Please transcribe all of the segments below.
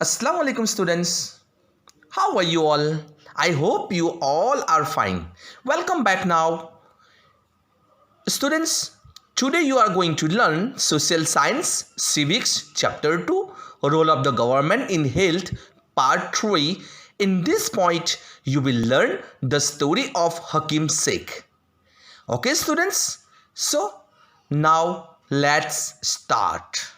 Assalamu alaikum students. How are you all? I hope you all are fine. Welcome back now. Students, today you are going to learn Social Science Civics Chapter 2 Role of the Government in Health Part 3. In this point, you will learn the story of Hakim Sheikh. Okay students? So, now let's start.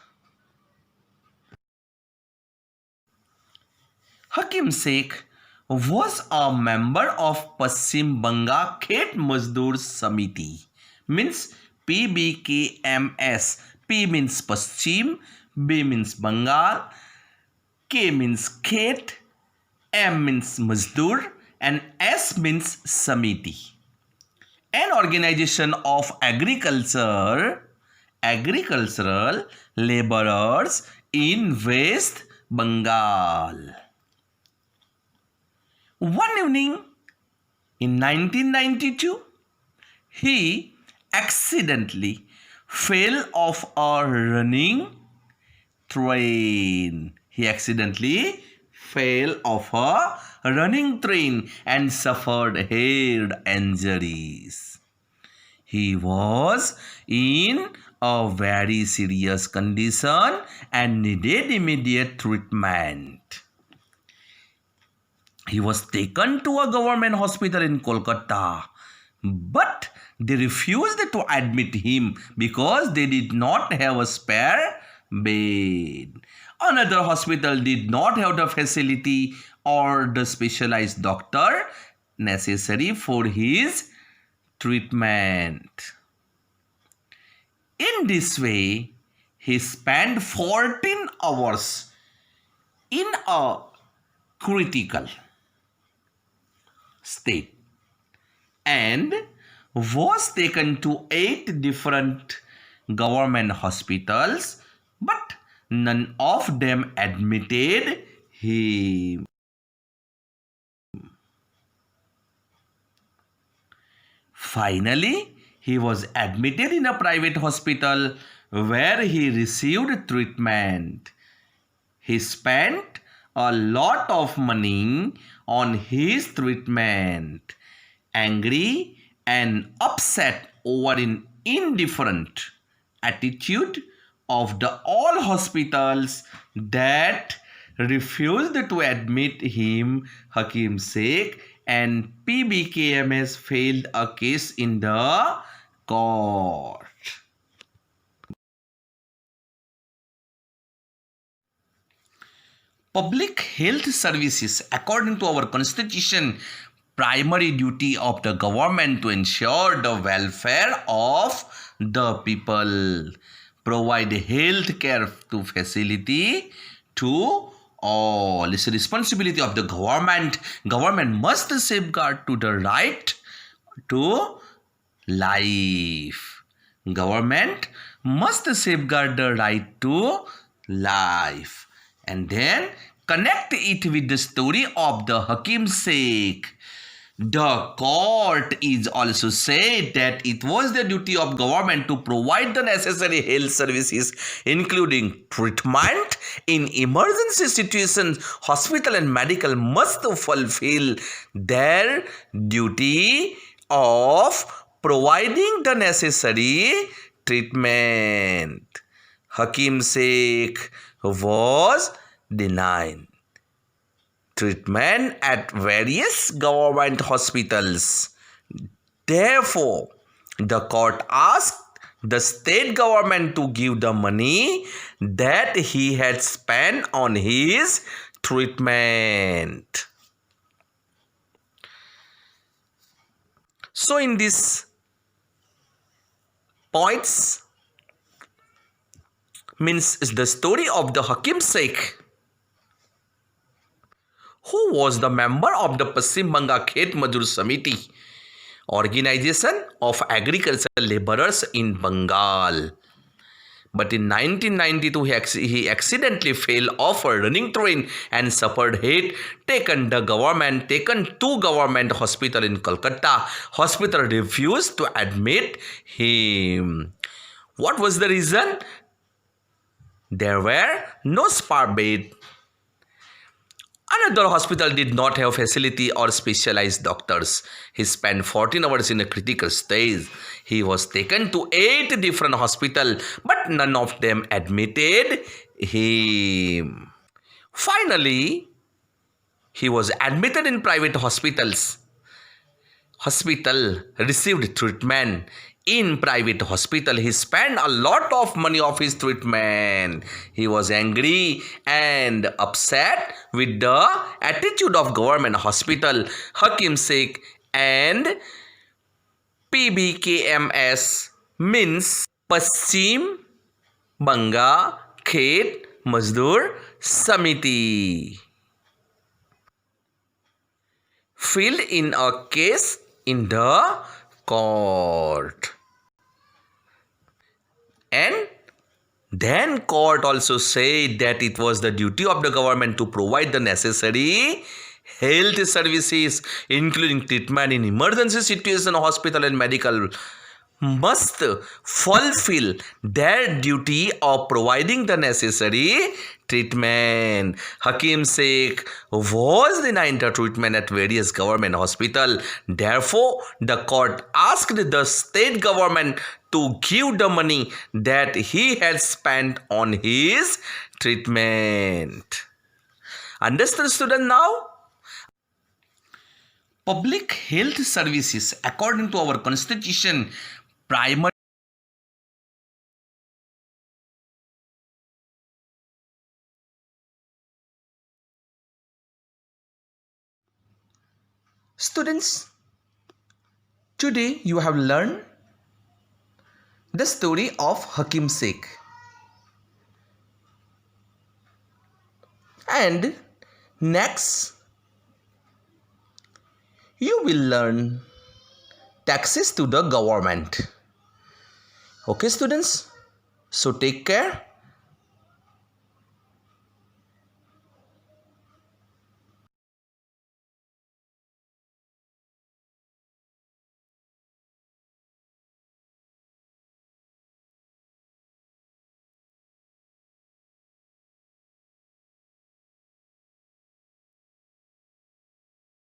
Hakim Sheikh was a member of Paschim Banga Khet Mazdoor Samiti, means PBKMS. P means Paschim, B means Bengal, K means Khet, M means Mazdoor, and S means Samiti. An organization of agricultural laborers in West Bengal. One evening in 1992, he accidentally fell off a running train. He accidentally fell off a running train and suffered head injuries. He was in a very serious condition and needed immediate treatment. He was taken to a government hospital in Kolkata, but they refused to admit him because they did not have a spare bed. Another hospital did not have the facility or the specialized doctor necessary for his treatment. In this way, he spent 14 hours in a critical state and was taken to 8 different government hospitals, but none of them admitted him. Finally, he was admitted in a private hospital where he received treatment. He spent a lot of money on his treatment. Angry and upset over an indifferent attitude of the all hospitals that refused to admit him, Hakim Sheikh and PBKMS filed a case in the court. Public health services, according to our constitution, primary duty of the government to ensure the welfare of the people, provide health care to facility to all. It's a responsibility of the government. Government must safeguard to the right to life. Government must safeguard the right to life. And then connect it with the story of the Hakim Sheikh. The court is also said that it was the duty of government to provide the necessary health services, including treatment in emergency situations. Hospital and medical must fulfill their duty of providing the necessary treatment. Hakim Sheikh was denied treatment at various government hospitals. Therefore, the court asked the state government to give the money that he had spent on his treatment. So in these points means the story of the Hakim Sheikh, who was the member of the Paschim Banga Khet Mazdoor Samiti, organization of agricultural laborers in Bengal. But in 1992, he accidentally fell off a running train and suffered head. Taken to government hospital in Kolkata. Hospital refused to admit him. What was the reason? There were no spare bed Another hospital did not have facility or specialized doctors. He spent 14 hours in a critical stage. He was taken to 8 different hospitals, but none of them admitted him. Finally, he was admitted in private hospitals. Hospital received treatment. In private hospital, he spent a lot of money of his treatment. He was angry and upset with the attitude of government hospital, Hakim Sheikh and PBKMS means Paschim Banga Khet Mazdoor Samiti. Filled in a case in the court. And then court also said that it was the duty of the government to provide the necessary health services, including treatment in emergency situation, hospital and medical must fulfill their duty of providing the necessary treatment. Hakim Sheikh was denied the treatment at various government hospitals. Therefore, the court asked the state government to give the money that he had spent on his treatment. Understood, student, now? Public health services, according to our constitution, primary students, today you have learned the story of Hakim Sheikh. And next, you will learn taxes to the government. Okay, students? So take care.